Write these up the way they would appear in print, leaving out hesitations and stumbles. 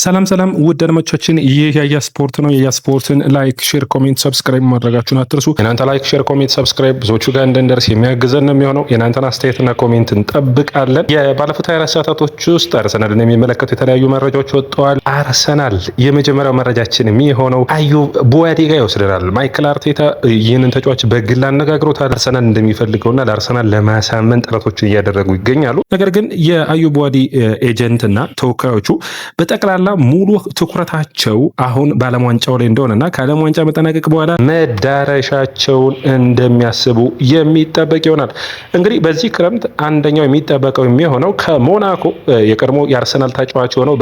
ሰላም ሰላም ውድ አድማጮቻችን፣ ይህ ያያ ስፖርት ነው። ያያ ስፖርትን ላይክ፣ ሼር፣ ኮሜንት፣ ሰብስክራይብ ማድረጋችሁን አትርሱ። የናንተ ላይክ፣ ሼር፣ ኮሜንት፣ ሰብስክራይብ ብዙዎቹ ጋር እንደንደርስ የሚያግዘን ነው የሚሆነው። የናንተን አስተያየትና ኮሜንት እንጠብቃለን። የባለፉት 24 ሰዓታቶች ውስጥ አርሰናልን የሚመለከቱ የተለያዩ መረጃዎች ወጥተዋል። አርሰናል የመጀመሪያው መረጃችን የሚሆነው አዩብ ቡዋዲ ጋር ይወስደናል። ማይክል አርቴታ ይህንን ተጫዋች በግል አነጋግሮታል። አርሰናል እንደሚፈልገውና ለአርሰናል ለማሳመን ጥረቶችን እያደረጉ ይገኛሉ። ነገር ግን የአዩብ ቡዋዲ ኤጀንትና ተወካዮቹ በጠቅላላ ሙሉ ትኩረታቸው አሁን በዓለም ዋንጫው ላይ እንደሆነና ከዓለም ዋንጫ መጠናቀቅ በኋላ መዳረሻቸውን እንደሚያስቡ የሚጠበቅ ይሆናል። እንግዲህ በዚህ ክረምት አንደኛው የሚጠበቀው የሚሆነው ከሞናኮ የቀድሞ የአርሰናል ተጫዋች ሆነው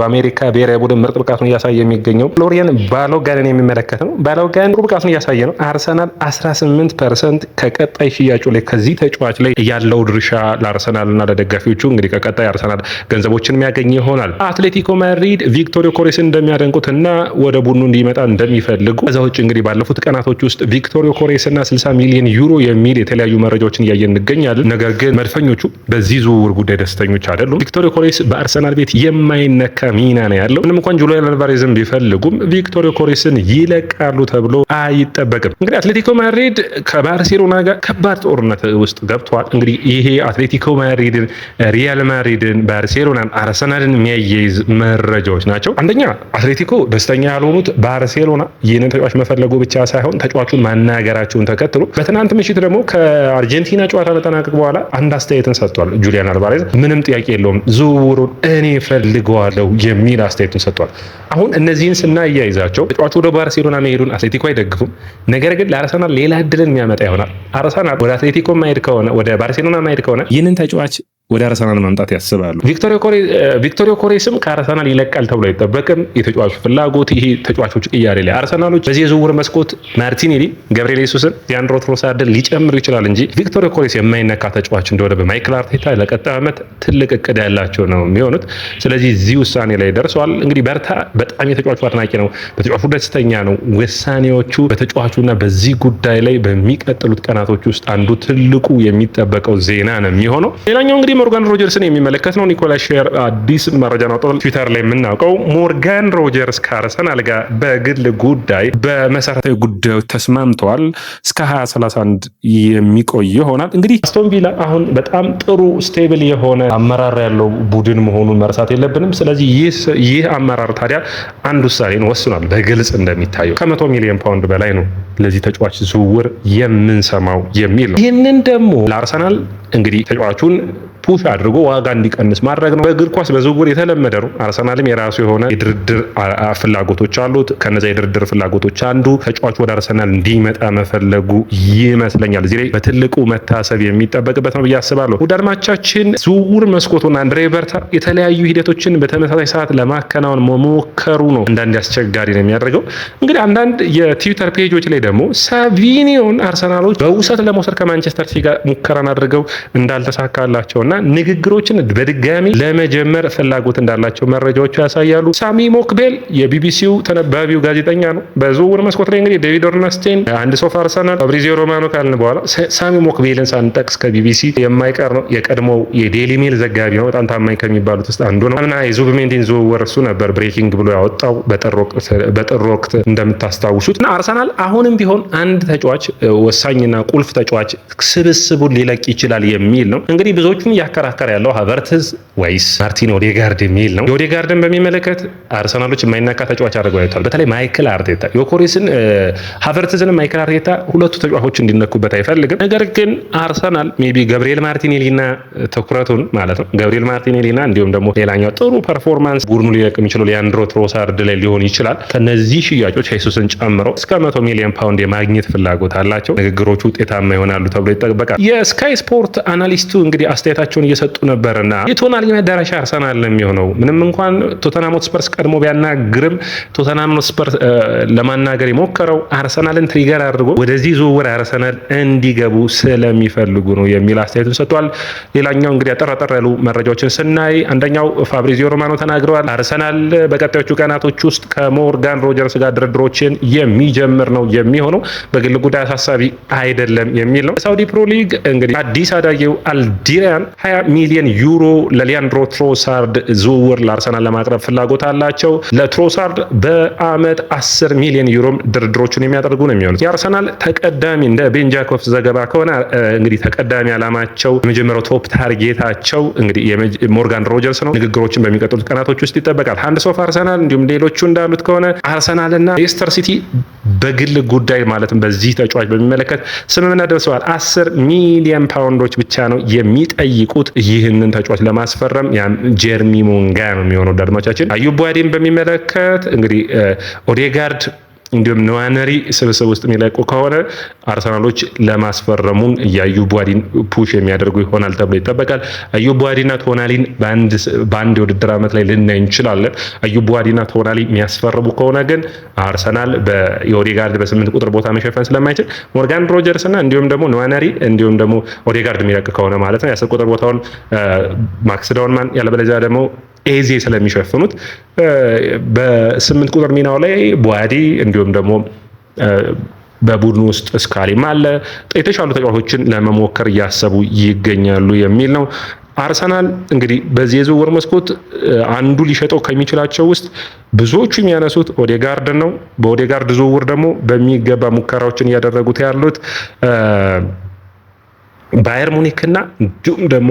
በአሜሪካ ብሔራዊ ቡድን ምርጥ ብቃቱን እያሳየ የሚገኘው ፍሎሪያን ባሎጋንን የሚመለከት ነው። ባሎጋን ጥሩ ብቃቱን እያሳየ ነው። አርሰናል 18% ከቀጣይ ሽያጩ ላይ ከዚህ ተጫዋች ላይ ያለው ድርሻ ለአርሰናልና ለደጋፊዎቹ እንግዲህ ከቀጣይ አርሰናል ገንዘቦችን የሚያገኝ ይሆናል። አትሌቲኮ ማድሪድ ቪክቶሪዮ ኮሬስን እንደሚያደንቁትና ወደ ቡድኑ እንዲመጣ እንደሚፈልጉ ከዛ ውጭ እንግዲህ ባለፉት ቀናቶች ውስጥ ቪክቶሪዮ ኮሬስና 60 ሚሊዮን ዩሮ የሚል የተለያዩ መረጃዎችን እያየን እንገኛለን። ነገር ግን መድፈኞቹ በዚህ ዝውውር ጉዳይ ደስተኞች አይደሉም። ቪክቶሪዮ ኮሬስ በአርሰናል ቤት የማይነካ ሚና ነው ያለው። ምንም እንኳን ጁሊያን አልቫሬዝን ቢፈልጉም ቪክቶሪዮ ኮሬስን ይለቃሉ ተብሎ አይጠበቅም። እንግዲህ አትሌቲኮ ማድሪድ ከባርሴሎና ጋር ከባድ ጦርነት ውስጥ ገብቷል። እንግዲህ ይሄ አትሌቲኮ ማድሪድን፣ ሪያል ማድሪድን፣ ባርሴሎናን፣ አርሰናልን የሚያያይዝ መረጃዎች ናቸው። አንደኛ አትሌቲኮ ደስተኛ ያልሆኑት ባርሴሎና ይህንን ተጫዋች መፈለጉ ብቻ ሳይሆን ተጫዋቹን ማናገራቸውን ተከትሎ በትናንት ምሽት ደግሞ ከአርጀንቲና ጨዋታ መጠናቀቅ በኋላ አንድ አስተያየትን ሰጥቷል። ጁሊያን አልቫሬዝ ምንም ጥያቄ የለውም ዝውውሩን እኔ ፈልገዋለሁ የሚል አስተያየትን ሰጥቷል። አሁን እነዚህን ስናያይዛቸው ተጫዋቹ ወደ ባርሴሎና መሄዱን አትሌቲኮ አይደግፉም። ነገር ግን ለአርሰናል ሌላ እድልን የሚያመጣ ይሆናል። አርሰናል ወደ አትሌቲኮ ማሄድ ከሆነ ወደ ባርሴሎና ማሄድ ከሆነ ይህንን ተጫዋች ወደ አርሰናል ማምጣት ያስባሉ። ቪክቶሪዮ ኮሬስም ከአርሰናል ይለቃል ተብሎ አይጠበቅም። የተጫዋቹ ፍላጎት ይሄ ተጫዋቾች ቅያሬ ላይ አርሰናሎች በዚህ የዝውውር መስኮት ማርቲኔሊ፣ ገብርኤል ሱስን፣ ሊያንድሮ ትሮሳርድን ሊጨምር ይችላል እንጂ ቪክቶሪዮ ኮሬስ የማይነካ ተጫዋች እንደሆነ በማይክል አርቴታ ለቀጣይ ዓመት ትልቅ እቅድ ያላቸው ነው የሚሆኑት። ስለዚህ እዚህ ውሳኔ ላይ ደርሷል። እንግዲህ በርታ በጣም የተጫዋቹ አድናቂ ነው። በተጫዋቹ ደስተኛ ነው። ውሳኔዎቹ በተጫዋቹና በዚህ ጉዳይ ላይ በሚቀጥሉት ቀናቶች ውስጥ አንዱ ትልቁ የሚጠበቀው ዜና ነው የሚሆነው። ሌላኛው እንግዲህ ሞርጋን ሮጀርስን የሚመለከት ነው። ኒኮላስ ሼር አዲስ መረጃ ነው ትዊተር ላይ የምናውቀው። ሞርጋን ሮጀርስ ከአርሰናል ጋር በግል ጉዳይ በመሰረታዊ ጉዳዮች ተስማምተዋል። እስከ 2031 የሚቆይ ይሆናል። እንግዲህ አስቶን ቪላ አሁን በጣም ጥሩ ስቴብል የሆነ አመራር ያለው ቡድን መሆኑን መርሳት የለብንም። ስለዚህ ይህ አመራር ታዲያ አንድ ውሳኔን ወስኗል። በግልጽ እንደሚታየው ከ100 ሚሊዮን ፓውንድ በላይ ነው ለዚህ ተጫዋች ዝውውር የምንሰማው የሚል ነው። ይህንን ደግሞ ለአርሰናል እንግዲህ ተጫዋቹን ፑሽ አድርጎ ዋጋ እንዲቀንስ ማድረግ ነው። በእግር ኳስ በዝውውር የተለመደ ነው። አርሰናልም የራሱ የሆነ የድርድር ፍላጎቶች አሉት። ከነዛ የድርድር ፍላጎቶች አንዱ ተጫዋቹ ወደ አርሰናል እንዲመጣ መፈለጉ ይመስለኛል። እዚህ ላይ በትልቁ መታሰብ የሚጠበቅበት ነው ብዬ አስባለሁ። ውድ አድማጮቻችን ዝውውር መስኮቱና አንድሬ በርታ የተለያዩ ሂደቶችን በተመሳሳይ ሰዓት ለማከናወን መሞከሩ ነው አንዳንድ አስቸጋሪ ነው የሚያደርገው። እንግዲህ አንዳንድ የትዊተር ፔጆች ላይ ደግሞ ሳቪኒዮን አርሰናሎች በውሰት ለመውሰድ ከማንቸስተር ሲቲ ጋር ሙከራን አድርገው እንዳልተሳካላቸውና ንግግሮችን በድጋሚ ለመጀመር ፍላጎት እንዳላቸው መረጃዎቹ ያሳያሉ። ሳሚ ሞክቤል የቢቢሲው ተነባቢው ጋዜጠኛ ነው። በዝውውር መስኮት ላይ እንግዲህ ዴቪድ ኦርንስቴን፣ አንድ ሶፍ አርሰናል፣ ፋብሪዚዮ ሮማኖ ካልን በኋላ ሳሚ ሞክቤልን ሳንጠቅስ ከቢቢሲ የማይቀር ነው። የቀድሞው የዴሊ ሜል ዘጋቢ ነው። በጣም ታማኝ ከሚባሉት ውስጥ አንዱ ነው እና የዙቢሜንዲን ዝውውር እሱ ነበር ብሬኪንግ ብሎ ያወጣው በጥር ወቅት እንደምታስታውሱት። እና አርሰናል አሁንም ቢሆን አንድ ተጫዋች ወሳኝና ቁልፍ ተጫዋች ስብስቡን ሊለቅ ይችላል የሚል ነው። እንግዲህ ብዙዎቹን ያከራከረ ያለው ሃቨርትዝ ወይስ ማርቲን ኦዴጋርድ የሚል ነው። የኦዴጋርድን በሚመለከት አርሰናሎች የማይነካ ተጫዋች አድርገው ያዩታል። በተለይ ማይክል አርቴታ የኮሬስን ሃቨርትዝን ማይክል አርቴታ ሁለቱ ተጫዋቾች እንዲነኩበት አይፈልግም። ነገር ግን አርሰናል ሜቢ ገብርኤል ማርቲኔሊና ትኩረቱን ማለት ነው ገብርኤል ማርቲኔሊና እንዲሁም ደግሞ ሌላኛው ጥሩ ፐርፎርማንስ ቡድኑ ሊለቅ የሚችለው ሊያንድሮ ትሮሳርድ ላይ ሊሆን ይችላል። ከነዚህ ሽያጮች ሄሱስን ጨምሮ እስከ 100 ሚሊዮን ፓውንድ የማግኘት ፍላጎት አላቸው። ንግግሮቹ ውጤታማ ይሆናሉ ተብሎ ይጠበቃል። የስካይ ስፖርት አናሊስቱ እንግዲህ አስተያየታቸውን እየሰጡ ነበርና የቶናሊ መዳረሻ አርሰናል ነው የሚሆነው። ምንም እንኳን ቶተንሃም ሆትስፐርስ ቀድሞ ቢያናግርም ቶተንሃም ሆትስፐርስ ለማናገር የሞከረው አርሰናልን ትሪገር አድርጎ ወደዚህ ዝውውር አርሰናል እንዲገቡ ስለሚፈልጉ ነው የሚል አስተያየቱን ሰጥቷል። ሌላኛው እንግዲህ አጠር ያሉ መረጃዎችን ስናይ አንደኛው ፋብሪዚዮ ሮማኖ ተናግረዋል። አርሰናል በቀጣዮቹ ቀናቶች ውስጥ ከሞርጋን ሮጀርስ ጋር ድርድሮችን የሚጀምር ነው የሚሆነው። በግል ጉዳይ አሳሳቢ አይደለም የሚል ነው። ሳውዲ ፕሮ ሊግ እንግዲህ አዲስ አዳጊው አልዲራያን 20 ሚሊዮን ዩሮ ለሊያንድሮ ትሮሳርድ ዝውውር ለአርሰናል ለማቅረብ ፍላጎት አላቸው። ለትሮሳርድ በአመት 10 ሚሊዮን ዩሮ ድርድሮቹን የሚያደርጉ ነው የሚሆኑት። የአርሰናል ተቀዳሚ እንደ ቤን ጃኮብስ ዘገባ ከሆነ እንግዲህ ተቀዳሚ ዓላማቸው የመጀመሪያው ቶፕ ታርጌታቸው እንግዲህ ሞርጋን ሮጀርስ ነው። ንግግሮችን በሚቀጥሉት ቀናቶች ውስጥ ይጠበቃል። ሃንድስ ኦፍ አርሰናል እንዲሁም ሌሎቹ እንዳሉት ከሆነ አርሰናልና ሌስተር ሲቲ በግል ጉዳይ ማለትም በዚህ ተጫዋች በሚመለከት ስምምነት ደርሰዋል። 10 ሚሊዮን ፓውንዶች ብቻ ነው የሚጠይቁት ይህንን ተጫዋች ለማስፈረም። ያም ጀርሚ ሞንጋ ነው የሚሆነው። አድማጮቻችን አዩብ ቡዋዲን በሚመለከት እንግዲህ ኦዴጋርድ እንዲሁም ነዋነሪ ስብስብ ውስጥ የሚለቁ ከሆነ አርሰናሎች ለማስፈረሙን የአዩብ ቡዋዲን ፑሽ የሚያደርጉ ይሆናል ተብሎ ይጠበቃል። አዩብ ቡዋዲና ቶናሊን በአንድ የውድድር ዓመት ላይ ልናይ እንችላለን። አዩብ ቡዋዲና ቶናሊ የሚያስፈርሙ ከሆነ ግን አርሰናል የኦዴጋርድ በ8 ቁጥር ቦታ መሸፈን ስለማይችል ሞርጋን ሮጀርስ እና እንዲሁም ደግሞ ነዋነሪ እንዲሁም ደግሞ ኦዴጋርድ የሚለቅ ከሆነ ማለት ነው የ10 ቁጥር ቦታውን ማክስ ዳውንማን ያለበለዚያ ደግሞ ኤዜ ስለሚሸፍኑት በ8 ቁጥር ሚናው ላይ ቡዋዲ እንዲሁም ደግሞ በቡድኑ ውስጥ ስካሊም አለ የተሻሉ ተጫዋቾችን ለመሞከር እያሰቡ ይገኛሉ የሚል ነው። አርሰናል እንግዲህ በዚህ የዝውውር መስኮት አንዱ ሊሸጠው ከሚችላቸው ውስጥ ብዙዎቹ የሚያነሱት ኦዴጋርድ ነው። በኦዴጋርድ ዝውውር ደግሞ በሚገባ ሙከራዎችን እያደረጉት ያሉት ባየር ሙኒክ እና እንዲሁም ደግሞ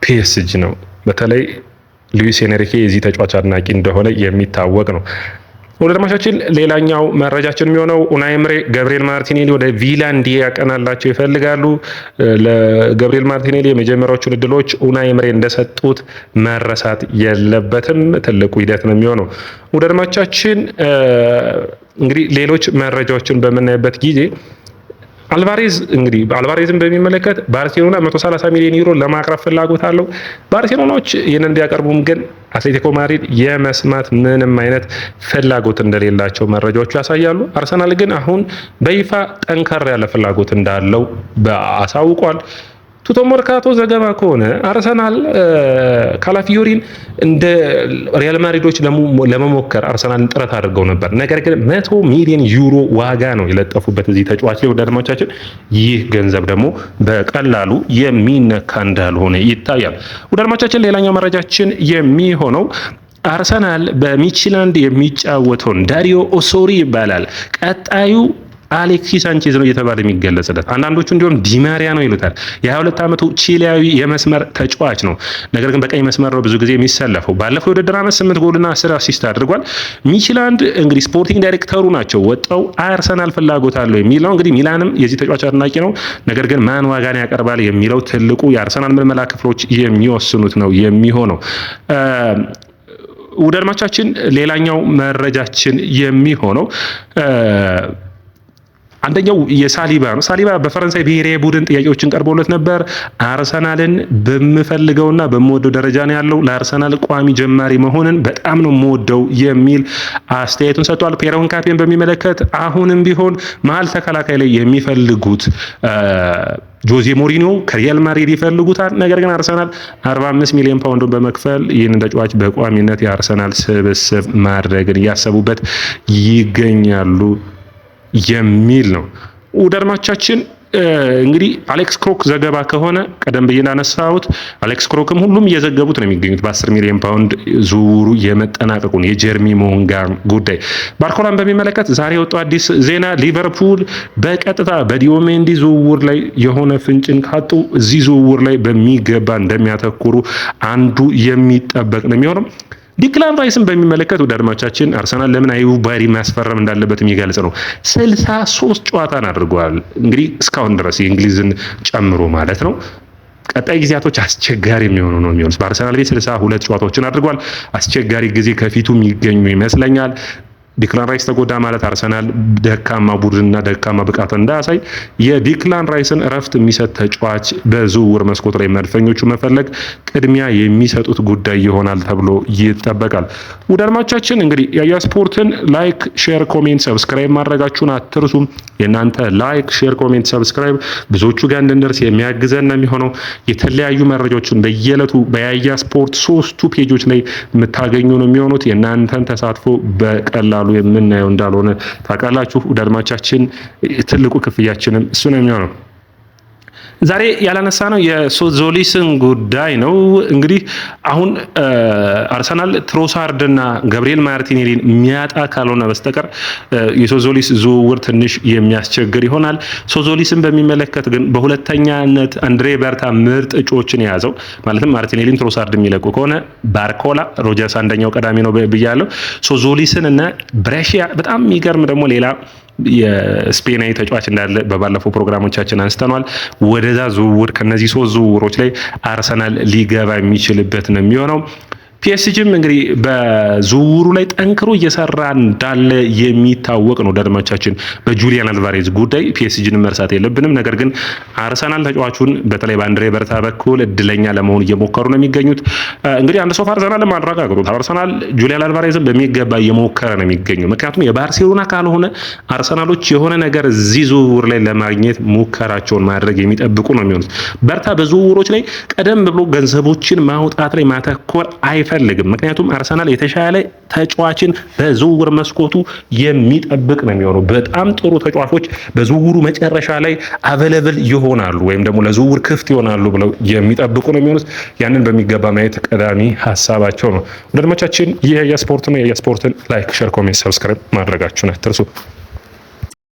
ፒኤስጂ ነው። በተለይ ሉዊስ ኤንሪኬ የዚህ ተጫዋች አድናቂ እንደሆነ የሚታወቅ ነው። ወደ አድማጮቻችን ሌላኛው መረጃችን የሚሆነው ኡናይ ኤምሬ ገብርኤል ማርቲኔሊ ወደ ቪላ እንዲያቀናላቸው ይፈልጋሉ። ለገብርኤል ማርቲኔሊ የመጀመሪያዎቹን እድሎች ኡናይ ኤምሬ እንደሰጡት መረሳት የለበትም። ትልቁ ሂደት ነው የሚሆነው። ወደ አድማጮቻችን እንግዲህ ሌሎች መረጃዎችን በምናይበት ጊዜ አልቫሬዝን በሚመለከት ባርሴሎና 130 ሚሊዮን ዩሮ ለማቅረብ ፍላጎት አለው። ባርሴሎናዎች ይህንን ቢያቀርቡም ግን አትሌቲኮ ማድሪድ የመስማት ምንም አይነት ፍላጎት እንደሌላቸው መረጃዎቹ ያሳያሉ። አርሰናል ግን አሁን በይፋ ጠንከር ያለ ፍላጎት እንዳለው አሳውቋል። ቱቶ መርካቶ ዘገባ ከሆነ አርሰናል ካላፊዮሪን እንደ ሪያል ማድሪዶች ለመሞከር አርሰናልን ጥረት አድርገው ነበር። ነገር ግን 100 ሚሊዮን ዩሮ ዋጋ ነው የለጠፉበት እዚህ ተጫዋች ላይ። ወደ አድማጮቻችን ይህ ገንዘብ ደግሞ በቀላሉ የሚነካ እንዳልሆነ ይታያል። ወደ አድማጮቻችን ሌላኛው መረጃችን የሚሆነው አርሰናል በሚችላንድ የሚጫወተውን ዳሪዮ ኦሶሪ ይባላል ቀጣዩ አሌክሲስ ሳንቼዝ ነው እየተባለ የሚገለጽለት። አንዳንዶቹ እንዲሁም ዲማሪያ ነው ይሉታል። የ22 ዓመቱ ቺሊያዊ የመስመር ተጫዋች ነው። ነገር ግን በቀኝ መስመር ነው ብዙ ጊዜ የሚሰለፈው። ባለፈው የውድድር ዓመት 8 ጎልና 10 አሲስት አድርጓል። ሚችላንድ እንግዲህ ስፖርቲንግ ዳይሬክተሩ ናቸው ወጣው አርሰናል ፍላጎት አለው የሚለው እንግዲህ ሚላንም የዚህ ተጫዋች አድናቂ ነው። ነገር ግን ማን ዋጋን ያቀርባል የሚለው ትልቁ የአርሰናል ምልመላ ክፍሎች የሚወስኑት ነው የሚሆነው። ውድ አድማጮቻችን ሌላኛው መረጃችን የሚሆነው አንደኛው የሳሊባ ነው። ሳሊባ በፈረንሳይ ብሔራዊ ቡድን ጥያቄዎችን ቀርቦለት ነበር። አርሰናልን በምፈልገውና በምወደው ደረጃ ነው ያለው። ለአርሰናል ቋሚ ጀማሪ መሆንን በጣም ነው የምወደው የሚል አስተያየቱን ሰጥቷል። ፒየር ንካፔን በሚመለከት አሁንም ቢሆን መሀል ተከላካይ ላይ የሚፈልጉት ጆዜ ሞሪኒዮ ከሪያል ማድሪድ ይፈልጉታል። ነገር ግን አርሰናል 45 ሚሊዮን ፓውንድ በመክፈል ይህንን ተጫዋች በቋሚነት የአርሰናል ስብስብ ማድረግን እያሰቡበት ይገኛሉ የሚል ነው። ውድ አድማጮቻችን እንግዲህ አሌክስ ክሮክ ዘገባ ከሆነ ቀደም ብዬ እንዳነሳሁት አሌክስ ክሮክም ሁሉም እየዘገቡት ነው የሚገኙት በ10 ሚሊዮን ፓውንድ ዝውውሩ የመጠናቀቁን የጀርሚ ሞንጋ ጉዳይ። ባርኮላን በሚመለከት ዛሬ የወጣው አዲስ ዜና ሊቨርፑል በቀጥታ በዲዮሜንዲ ዝውውር ላይ የሆነ ፍንጭን ካጡ እዚህ ዝውውር ላይ በሚገባ እንደሚያተኩሩ አንዱ የሚጠበቅ ነው የሚሆነው። ዲክላን ራይስን በሚመለከት ወደ አድማጮቻችን አርሰናል ለምን አዩብ ቡዋዲ ማስፈረም እንዳለበት የሚገልጽ ነው። 63 ጨዋታን አድርጓል እንግዲህ እስካሁን ድረስ የእንግሊዝን ጨምሮ ማለት ነው። ቀጣይ ጊዜያቶች አስቸጋሪ የሚሆኑ ነው የሚሆኑት። በአርሰናል ቤት 62 ጨዋታዎችን አድርጓል። አስቸጋሪ ጊዜ ከፊቱ የሚገኙ ይመስለኛል። ዲክላን ራይስ ተጎዳ ማለት አርሰናል ደካማ ቡድንና ደካማ ብቃት እንዳያሳይ የዲክላን ራይስን እረፍት የሚሰጥ ተጫዋች በዝውውር መስኮት ላይ መድፈኞቹ መፈለግ ቅድሚያ የሚሰጡት ጉዳይ ይሆናል ተብሎ ይጠበቃል። ውድ አድማጮቻችን እንግዲህ ያያ ስፖርትን ላይክ፣ ሼር፣ ኮሜንት፣ ሰብስክራይብ ማድረጋችሁን አትርሱ። የእናንተ ላይክ፣ ሼር፣ ኮሜንት፣ ሰብስክራይብ ብዙዎቹ ጋር እንድንደርስ የሚያግዘን ነው የሚሆነው። የተለያዩ መረጃዎችን በየዕለቱ በያያ ስፖርት 3ቱ ፔጆች ላይ የምታገኙ ነው የሚሆኑት። የእናንተን ተሳትፎ በቀላሉ የምናየው እንዳልሆነ ታውቃላችሁ። ውድ አድማጮቻችን ትልቁ ክፍያችንም እሱ ነው የሚሆነው። ዛሬ ያላነሳ ነው የሶዞሊስን ጉዳይ ነው። እንግዲህ አሁን አርሰናል ትሮሳርድና ገብርኤል ማርቲኔሊን የሚያጣ ካልሆነ በስተቀር የሶዞሊስ ዝውውር ትንሽ የሚያስቸግር ይሆናል። ሶዞሊስን በሚመለከት ግን በሁለተኛነት አንድሬ በርታ ምርጥ እጩዎችን የያዘው ማለትም ማርቲኔሊን ትሮሳርድ የሚለቁ ከሆነ ባርኮላ፣ ሮጀርስ አንደኛው ቀዳሚ ነው ብያለሁ። ሶዞሊስን እና ብሬሺያ በጣም የሚገርም ደግሞ ሌላ የስፔናዊ ተጫዋች እንዳለ በባለፈው ፕሮግራሞቻችን አንስተናል። ወደዛ ዝውውር ከነዚህ 3 ዝውውሮች ላይ አርሰናል ሊገባ የሚችልበት ነው የሚሆነው። ፒኤስጂም እንግዲህ በዝውውሩ ላይ ጠንክሮ እየሰራ እንዳለ የሚታወቅ ነው። ደድማቻችን በጁሊያን አልቫሬዝ ጉዳይ ፒኤስጂን መርሳት የለብንም። ነገር ግን አርሰናል ተጫዋቹን በተለይ በአንድሬ በርታ በኩል እድለኛ ለመሆን እየሞከሩ ነው የሚገኙት። እንግዲህ አንድ ሰው አርሰናል ማረጋግጡት አርሰናል ጁሊያን አልቫሬዝን በሚገባ እየሞከረ ነው የሚገኘው። ምክንያቱም የባርሴሎና ካልሆነ አርሰናሎች የሆነ ነገር እዚህ ዝውውር ላይ ለማግኘት ሙከራቸውን ማድረግ የሚጠብቁ ነው የሚሆኑት። በርታ በዝውውሮች ላይ ቀደም ብሎ ገንዘቦችን ማውጣት ላይ ማተኮር አይፈልግም። ምክንያቱም አርሰናል የተሻለ ተጫዋችን በዝውውር መስኮቱ የሚጠብቅ ነው የሚሆነው። በጣም ጥሩ ተጫዋቾች በዝውውሩ መጨረሻ ላይ አቬለብል ይሆናሉ ወይም ደግሞ ለዝውውር ክፍት ይሆናሉ ብለው የሚጠብቁ ነው የሚሆኑት። ያንን በሚገባ ማየት ቀዳሚ ሀሳባቸው ነው። ወዳጆቻችን ይህ የስፖርት ነው። የስፖርትን ላይክ፣ ሼር፣ ኮሜንት፣ ሰብስክራይብ ማድረጋችሁን አትርሱ።